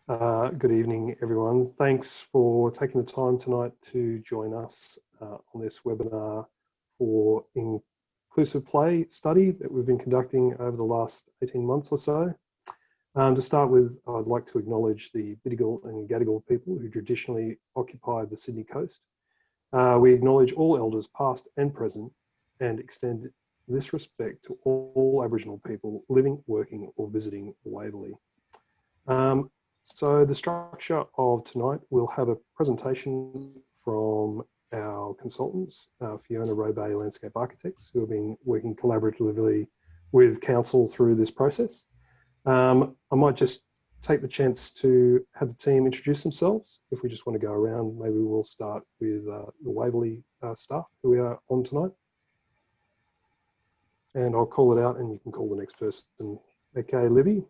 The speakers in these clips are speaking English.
Good evening, everyone. Thanks for taking the time tonight to join us on this webinar for inclusive play study that we've been conducting over the last 18 months or so. To start with, I'd like to acknowledge the Bidjigal and Gadigal people who traditionally occupy the Sydney coast. We acknowledge all elders past and present and extend this respect to all Aboriginal people living, working or visiting Waverley. So the structure of tonight, we'll have a presentation from our consultants, Fiona Robbe, Landscape Architects, who have been working collaboratively with Council through this process. I might just take the chance to have the team introduce themselves. If we just want to go around, maybe we'll start with the Waverley staff who we are on tonight. And I'll call it out and you can call the next person. Okay, Libby.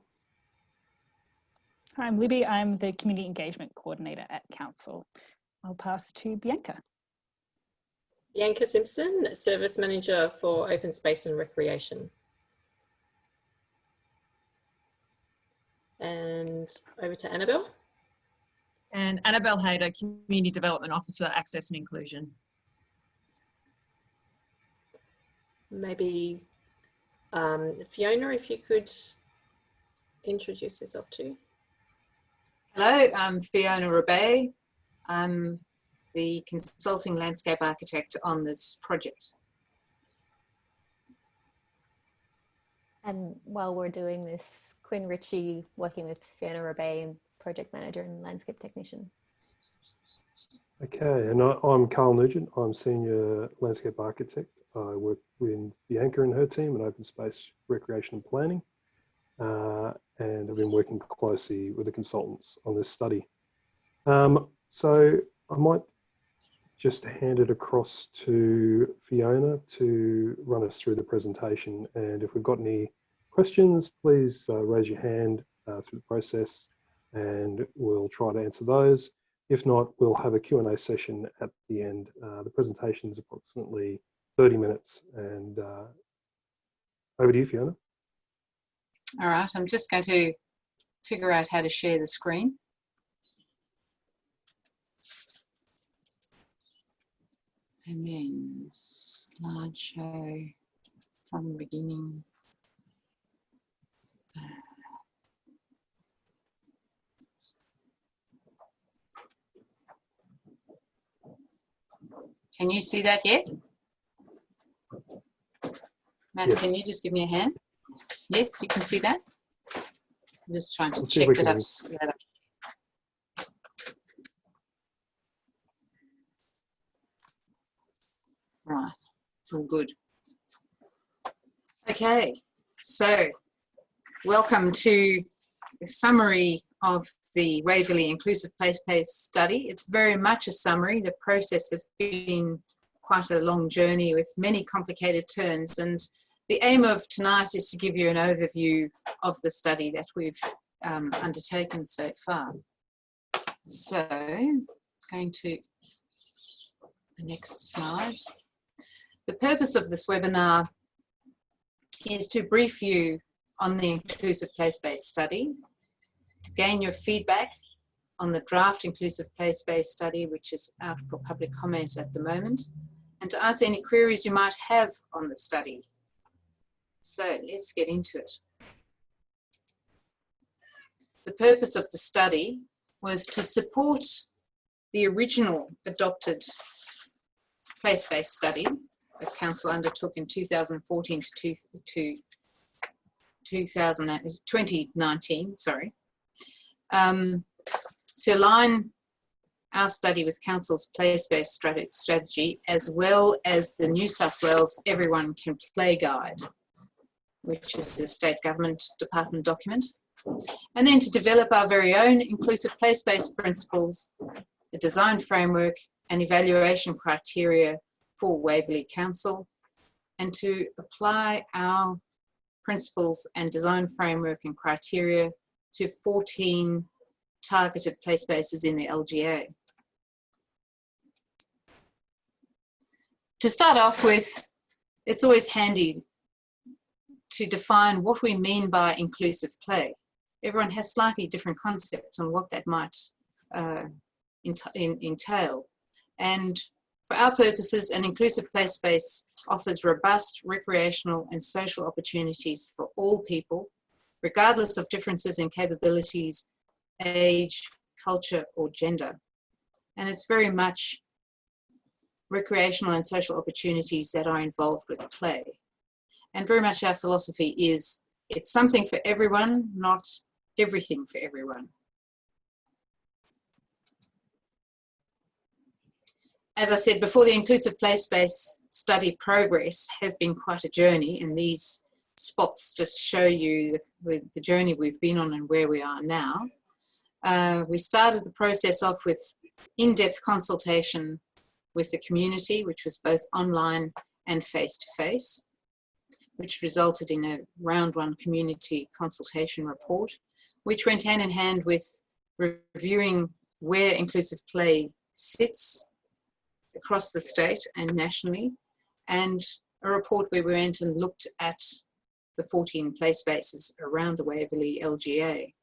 Hi, I'm Libby. I'm the Community Engagement Coordinator at Council. I'll pass to Bianca. Bianca Simpson, Service Manager for Open Space and Recreation. And over to Annabelle. And Annabelle Hayder, Community Development Officer, Access and Inclusion. Maybe Fiona, if you could introduce yourself too. Hello, I'm Fiona Robbe. I'm the Consulting Landscape Architect on this project. And while we're doing this, Quinn Ritchie, working with Fiona Robbe, Project Manager and Landscape Technician. Okay, and I'm Carl Nugent. I'm Senior Landscape Architect. I work with Bianca and her team in Open Space, Recreation and Planning. And I've been working closely with the consultants on this study. So I might just hand it across to Fiona to run us through the presentation. And if we've got any questions, please raise your hand through the process and we'll try to answer those. If not, we'll have a Q&A session at the end. The presentation is approximately 30 minutes and over to you, Fiona. All right, I'm just going to figure out how to share the screen. And then slideshow from the beginning. Can you see that yet? Matt, yes. Can you just give me a hand? Yes, you can see that? I'm just trying to check that I've. Right, all good. Okay, so welcome to the summary of the Waverley Inclusive Place-Based Study. It's very much a summary. The process has been quite a long journey with many complicated turns, and the aim of tonight is to give you an overview of the study that we've undertaken so far. So, going to the next slide. The purpose of this webinar is to brief you on the Inclusive Place-Based Study, to gain your feedback on the draft Inclusive Place-Based Study, which is out for public comment at the moment, and to answer any queries you might have on the study. So let's get into it. The purpose of the study was to support the original adopted place-based study that Council undertook in 2014 to 2019, to align our study with Council's place-based strategy, as well as the New South Wales Everyone Can Play Guide, which is the State Government Department document, and then to develop our very own inclusive place-based principles, the design framework and evaluation criteria for Waverley Council, and to apply our principles and design framework and criteria to 14 targeted place spaces in the LGA. To start off with, it's always handy to define what we mean by inclusive play. everyone has slightly different concepts on what that might entail. And for our purposes, an inclusive play space offers robust recreational and social opportunities for all people, regardless of differences in capabilities, age, culture, or gender. And it's very much recreational and social opportunities that are involved with play. And very much our philosophy is it's something for everyone, not everything for everyone. As I said before, the inclusive play space study progress has been quite a journey, and these spots just show you the journey we've been on and where we are now. We started the process off with in-depth consultation with the community, which was both online and face-to-face, which resulted in a round one community consultation report, which went hand in hand with reviewing where inclusive play sits across the state and nationally, and a report where we went and looked at the 14 play spaces around the Waverley LGA.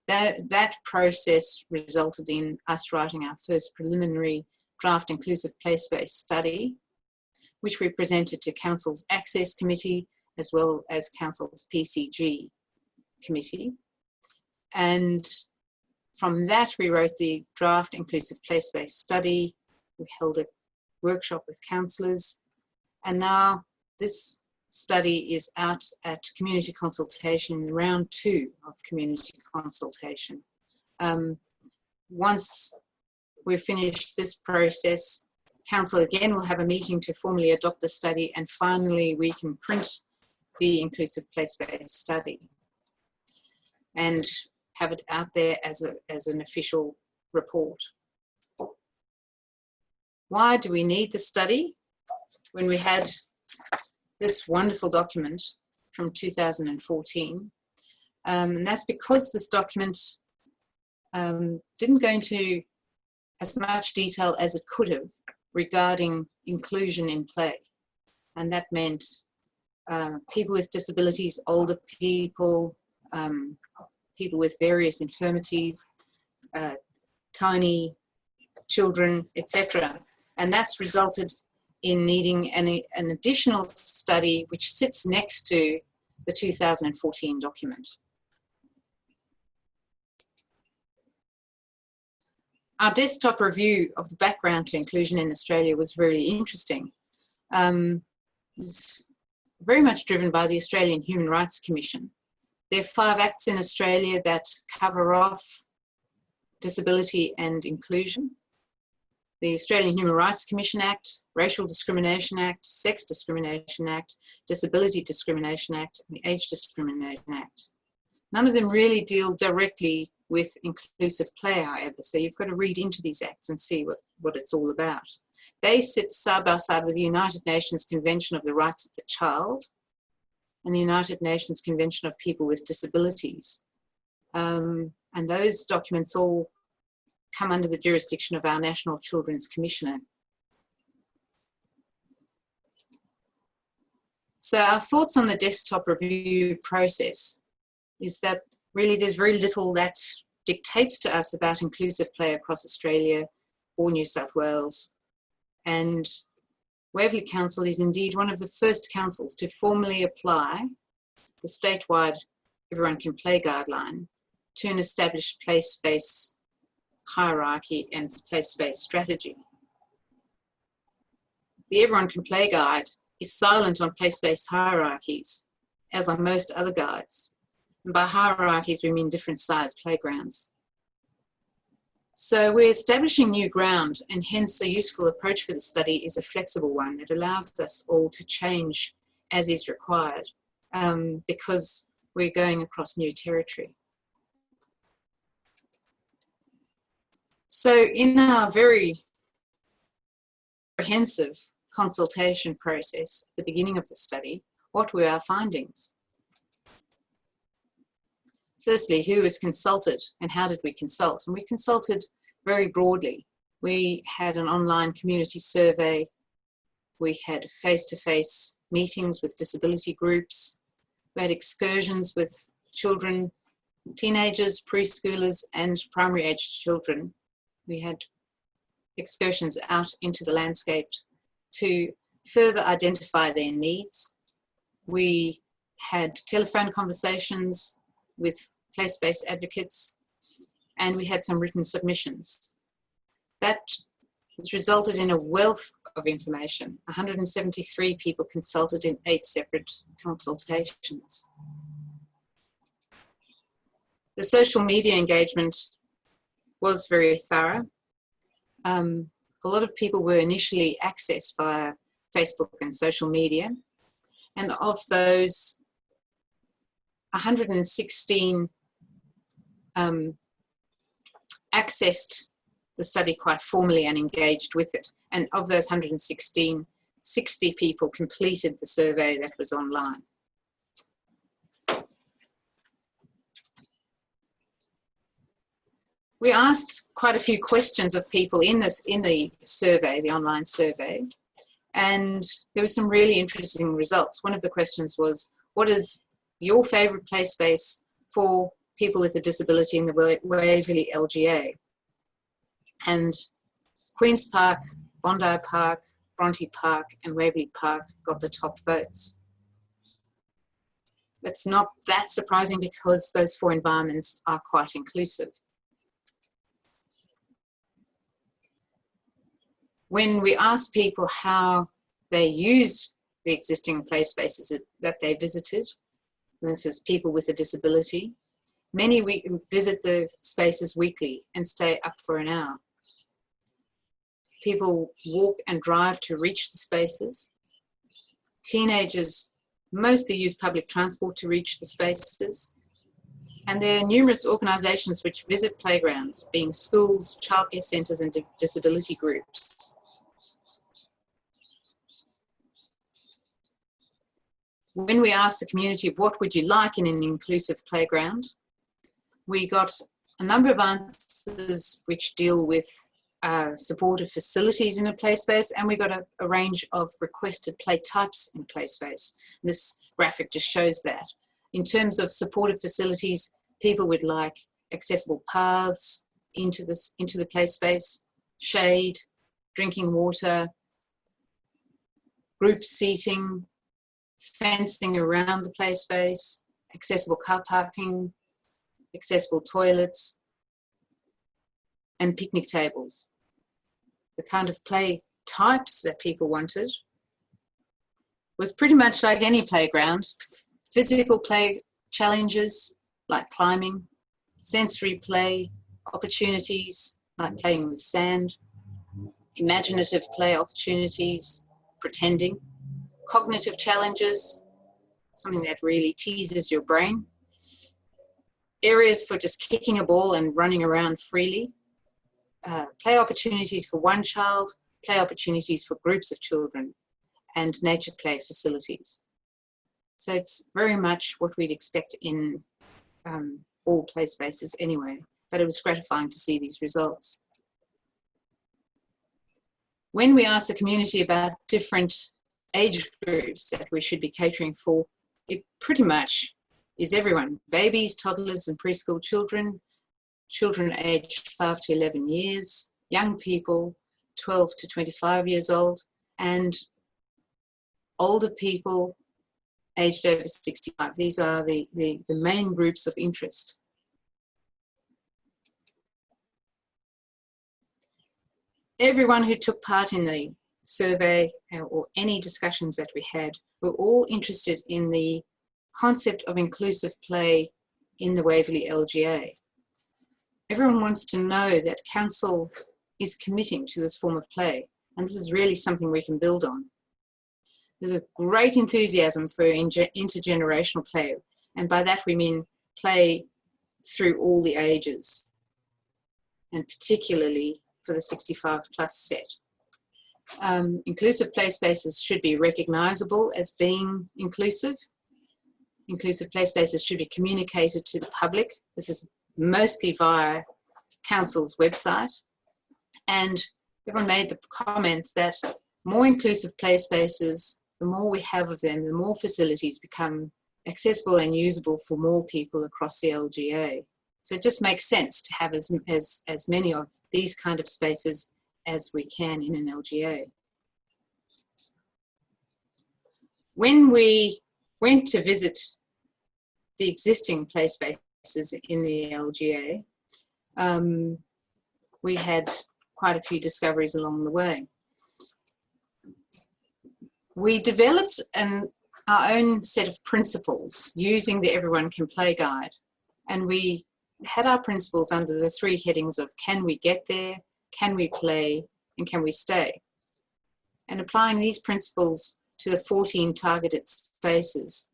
That process resulted in us writing our first preliminary draft inclusive play space study, which we presented to Council's Access Committee as well as Council's PCG Committee. And from that, we wrote the draft inclusive play space study. We held a workshop with councillors, and now this study is out at community consultation, round 2 of community consultation. Once we've finished this process, council again will have a meeting to formally adopt the study, and finally we can print the inclusive play space study and have it out there as an official report. Why do we need the study when we had this wonderful document from 2014? And that's because this document didn't go into as much detail as it could have regarding inclusion in play. And that meant people with disabilities, older people, people with various infirmities, tiny children, etc. And that's resulted in needing an additional study which sits next to the 2014 document. Our desktop review of the background to inclusion in Australia was very interesting. It's very much driven by the Australian Human Rights Commission. There are 5 acts in Australia that cover off disability and inclusion: the Australian Human Rights Commission Act, Racial Discrimination Act, Sex Discrimination Act, Disability Discrimination Act, and the Age Discrimination Act. None of them really deal directly with inclusive play, however, so you've got to read into these acts and see what it's all about. They sit side by side with the United Nations Convention of the Rights of the Child and the United Nations Convention of People with Disabilities. And those documents all come under the jurisdiction of our National Children's Commissioner. So our thoughts on the desktop review process is that really there's very little that dictates to us about inclusive play across Australia or New South Wales. And Waverley Council is indeed one of the first councils to formally apply the statewide Everyone Can Play guideline to an established play space hierarchy and play space strategy. The Everyone Can Play guide is silent on play space hierarchies, as are most other guides. And by hierarchies, we mean different size playgrounds. So we're establishing new ground, and hence a useful approach for the study is a flexible one that allows us all to change as is required, because we're going across new territory. So in our very comprehensive consultation process at the beginning of the study, what were our findings? Firstly, who was consulted and how did we consult? And we consulted very broadly. We had an online community survey. We had face-to-face meetings with disability groups. We had excursions with children teenagers, preschoolers, and primary aged children. We had excursions out into the landscape to further identify their needs. We had telephone conversations with place-based advocates, and we had some written submissions. That has resulted in a wealth of information. 173 people consulted in 8 separate consultations. The social media engagement was very thorough. A lot of people were initially accessed via Facebook and social media, and of those, 116 accessed the study quite formally and engaged with it. And of those 116, 60 people completed the survey that was online. We asked quite a few questions of people in the survey, the online survey, and there were some really interesting results. One of the questions was, what is your favourite play space for people with a disability in the Waverley LGA? And Queen's Park, Bondi Park, Bronte Park and Waverley Park got the top votes. It's not that surprising because those 4 environments are quite inclusive. When we asked people how they use the existing play spaces that they visited, and this is people with a disability, many visit the spaces weekly and stay up for an hour. People walk and drive to reach the spaces. Teenagers mostly use public transport to reach the spaces. And there are numerous organisations which visit playgrounds, being schools, childcare centres and disability groups. When we asked the community, what would you like in an inclusive playground? We got a number of answers which deal with supportive facilities in a play space, and we got a range of requested play types in play space. This graphic just shows that. In terms of supportive facilities, people would like accessible paths into the play space, shade, drinking water, group seating, fencing around the play space, accessible car parking, accessible toilets, and picnic tables. The kind of play types that people wanted was pretty much like any playground. Physical play challenges like climbing, sensory play opportunities like playing with sand, imaginative play opportunities, pretending, cognitive challenges, something that really teases your brain, areas for just kicking a ball and running around freely, play opportunities for one child, play opportunities for groups of children, and nature play facilities. So it's very much what we'd expect in all play spaces anyway, but it was gratifying to see these results. When we asked the community about different age groups that we should be catering for, it pretty much is everyone: babies, toddlers and preschool children, children aged 5 to 11 years, young people 12 to 25 years old, and older people aged over 65. These are the main groups of interest. Everyone who took part in the survey or any discussions that we had were all interested in the concept of inclusive play in the Waverley LGA. Everyone wants to know that Council is committing to this form of play, and this is really something we can build on. There's a great enthusiasm for intergenerational play, and by that we mean play through all the ages, and particularly for the 65 plus set. Inclusive play spaces should be recognisable as being inclusive. Inclusive play spaces should be communicated to the public. This is mostly via Council's website. And everyone made the comment that more inclusive play spaces, the more we have of them, the more facilities become accessible and usable for more people across the LGA. So it just makes sense to have as many of these kind of spaces as we can in an LGA. When we went to visit the existing play spaces in the LGA, we had quite a few discoveries along the way. We developed our own set of principles using the Everyone Can Play guide, and we had our principles under the 3 headings of can we get there, can we play, and can we stay. And applying these principles to the 14 targeted spaces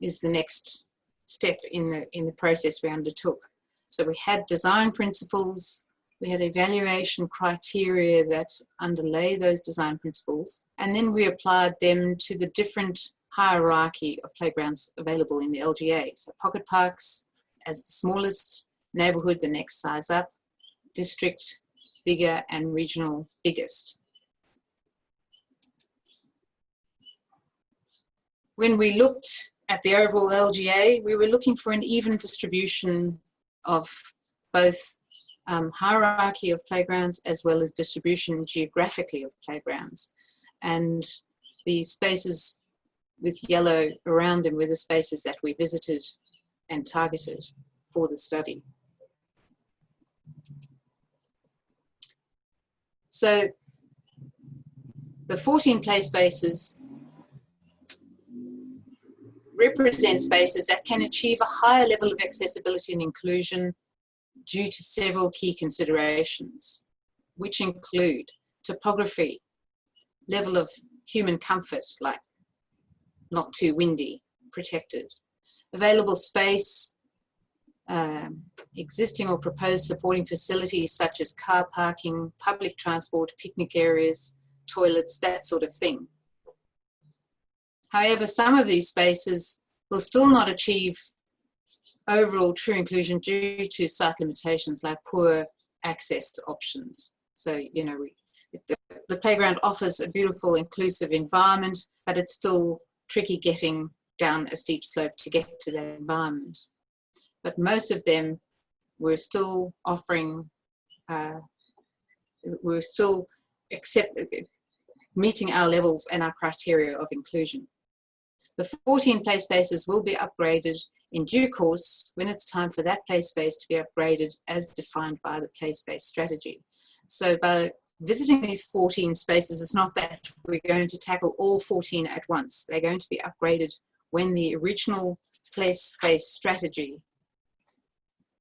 is the next step in the process we undertook. So we had design principles, we had evaluation criteria that underlay those design principles, and then we applied them to the different hierarchy of playgrounds available in the LGA. So pocket parks as the smallest, neighbourhood the next size up, district bigger, and regional biggest. When we looked at the overall LGA, we were looking for an even distribution of both hierarchy of playgrounds as well as distribution geographically of playgrounds. And the spaces with yellow around them were the spaces that we visited and targeted for the study. So the 14 play spaces represent spaces that can achieve a higher level of accessibility and inclusion due to several key considerations, which include topography, level of human comfort, like not too windy, protected, available space, existing or proposed supporting facilities such as car parking, public transport, picnic areas, toilets, that sort of thing. However, some of these spaces will still not achieve overall true inclusion due to site limitations like poor access options. So, you know, the playground offers a beautiful, inclusive environment, but it's still tricky getting down a steep slope to get to that environment. But most of them were still offering, meeting our levels and our criteria of inclusion. The 14 play spaces will be upgraded in due course when it's time for that play space to be upgraded as defined by the play space strategy. So by visiting these 14 spaces, it's not that we're going to tackle all 14 at once. They're going to be upgraded when the original play space strategy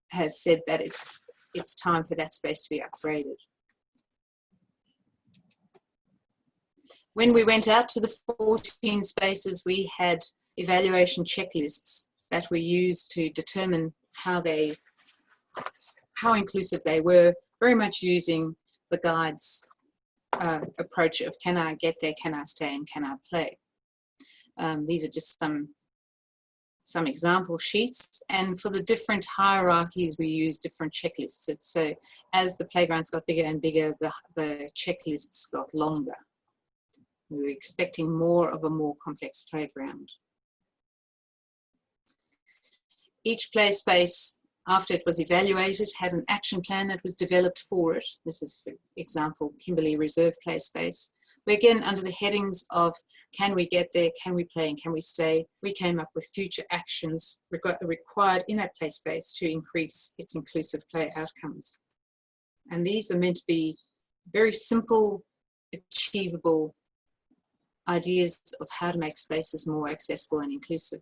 has said that it's time for that space to be upgraded. When we went out to the 14 spaces, we had evaluation checklists that we used to determine how inclusive they were, very much using the guide's approach of can I get there, can I stay, and can I play. These are just some example sheets, and for the different hierarchies we use different checklists. So as the playgrounds got bigger and bigger, the checklists got longer. We were expecting more of a more complex playground. Each play space, after it was evaluated, had an action plan that was developed for it. This is, for example, Kimberley Reserve Play Space, where again, under the headings of can we get there, can we play, and can we stay, we came up with future actions required in that play space to increase its inclusive play outcomes. And these are meant to be very simple, achievable ideas of how to make spaces more accessible and inclusive.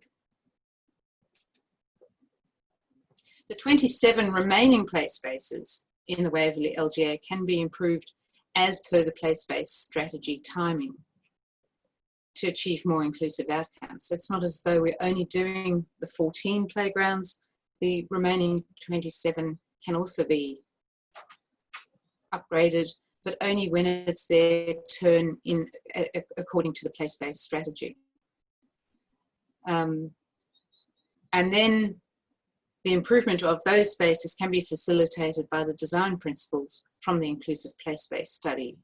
The 27 remaining play spaces in the Waverley LGA can be improved as per the play space strategy timing to achieve more inclusive outcomes. So it's not as though we're only doing the 14 playgrounds. The remaining 27 can also be upgraded, but only when it's their turn in according to the play space strategy. And then the improvement of those spaces can be facilitated by the design principles from the inclusive play space study.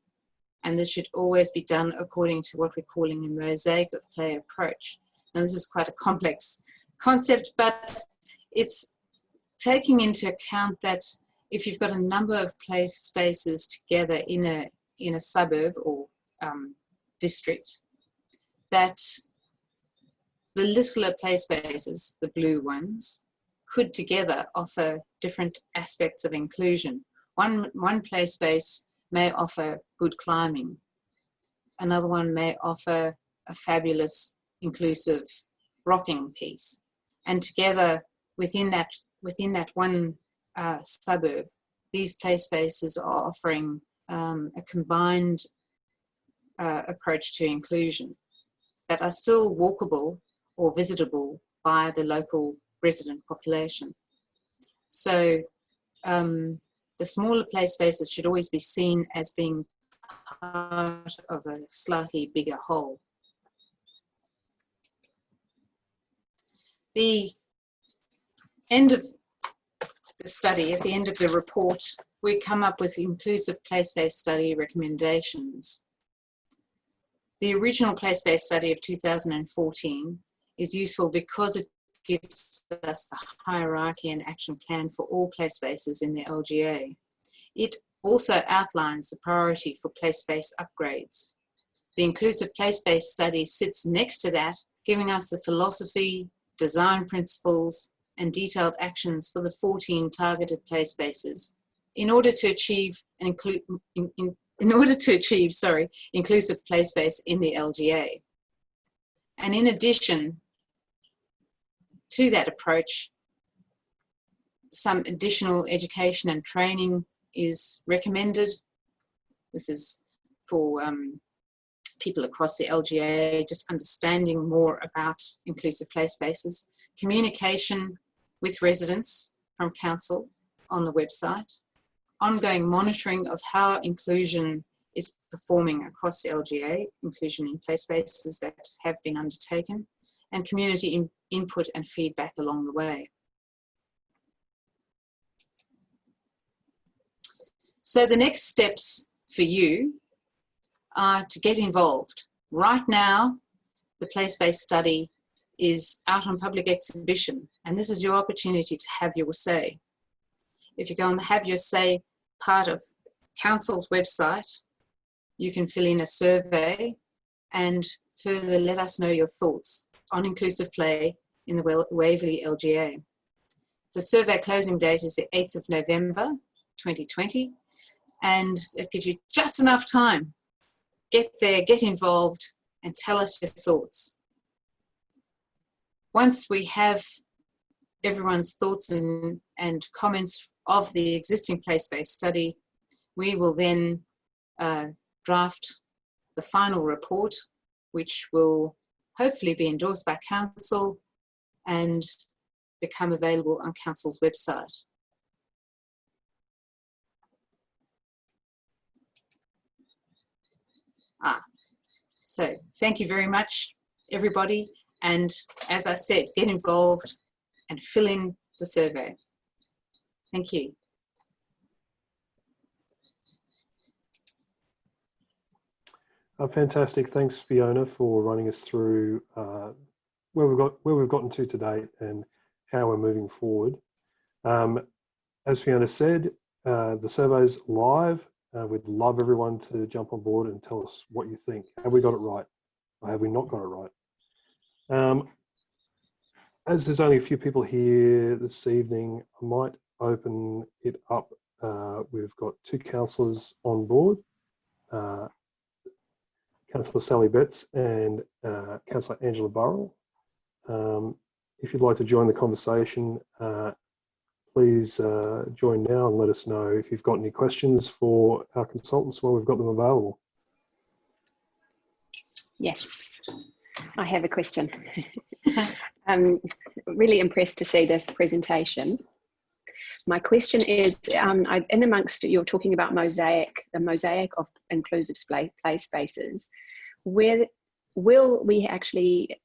And this should always be done according to what we're calling a mosaic of play approach, Now, this is quite a complex concept, but it's taking into account that if you've got a number of place spaces together in a suburb or district, that the littler play spaces, the blue ones, could together offer different aspects of inclusion. One play space may offer good climbing. Another one may offer a fabulous inclusive rocking piece. And together within that one suburb, these play spaces are offering a combined approach to inclusion that are still walkable or visitable by the local resident population. So the smaller play spaces should always be seen as being part of a slightly bigger whole. The end of the study, at the end of the report, we come up with inclusive place-based study recommendations. The original place-based study of 2014 is useful because it gives us the hierarchy and action plan for all place spaces in the LGA. It also outlines the priority for place space upgrades. The inclusive place-based study sits next to that, giving us the philosophy, design principles, and detailed actions for the 14 targeted play spaces in order to achieve inclusive play space in the LGA. And in addition to that approach, some additional education and training is recommended. This is for people across the LGA, just understanding more about inclusive play spaces, communication with residents from council on the website, ongoing monitoring of how inclusion is performing across the LGA, inclusion in play spaces that have been undertaken, and community input and feedback along the way. So the next steps for you are to get involved. Right now, the place-based study is out on public exhibition, and this is your opportunity to have your say. If you go on the Have Your Say part of Council's website, you can fill in a survey and further let us know your thoughts on inclusive play in the Waverley LGA. The survey closing date is the 8th of November 2020, and it gives you just enough time. Get there, get involved, and tell us your thoughts. Once we have everyone's thoughts and comments of the existing place-based study, we will then draft the final report, which will hopefully be endorsed by Council and become available on Council's website. So thank you very much, everybody. And as I said, get involved and fill in the survey. Thank you. Fantastic. Thanks, Fiona, for running us through where we've gotten to date and how we're moving forward. As Fiona said, the survey's live. We'd love everyone to jump on board and tell us what you think. Have we got it right, or have we not got it right? As there's only a few people here this evening, I might open it up. We've got two councillors on board, Councillor Sally Betts and Councillor Angela Burrell. If you'd like to join the conversation, please join now and let us know if you've got any questions for our consultants while we've got them available. Yes, I have a question. I'm really impressed to see this presentation. My question is, in amongst you're talking about Mosaic, the Mosaic of inclusive play spaces, where will Waverley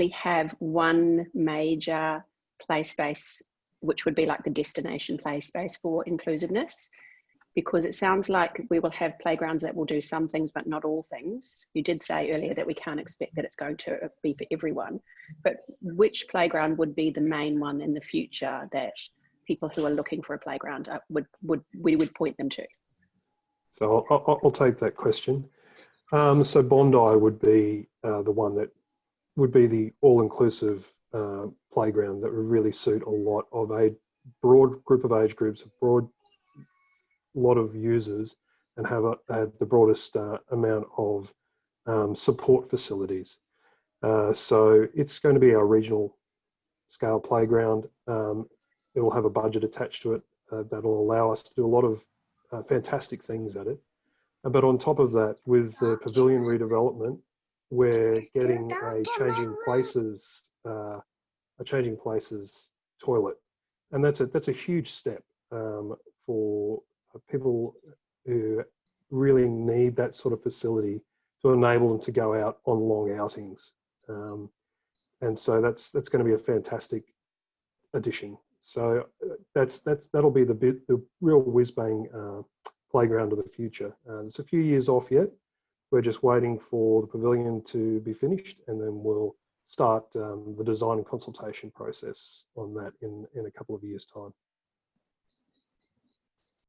have one major play space, which would be like the destination play space for inclusiveness? Because it sounds like we will have playgrounds that will do some things, but not all things. You did say earlier that we can't expect that it's going to be for everyone, but which playground would be the main one in the future that people who are looking for a playground we would point them to? So I'll take that question. So Bondi would be the one that would be the all-inclusive playground that would really suit a lot of a broad group of age groups, a broad lot of users, and have the broadest amount of support facilities. So it's going to be our regional scale playground. It will have a budget attached to it that will allow us to do a lot of fantastic things at it. But on top of that, with the pavilion redevelopment, we're getting a changing places toilet, and that's a huge step for people who really need that sort of facility to enable them to go out on long outings. And so that's going to be a fantastic addition. So that'll be the real whiz-bang playground of the future. It's a few years off yet. We're just waiting for the pavilion to be finished, and then we'll start the design and consultation process on that in a couple of years' time.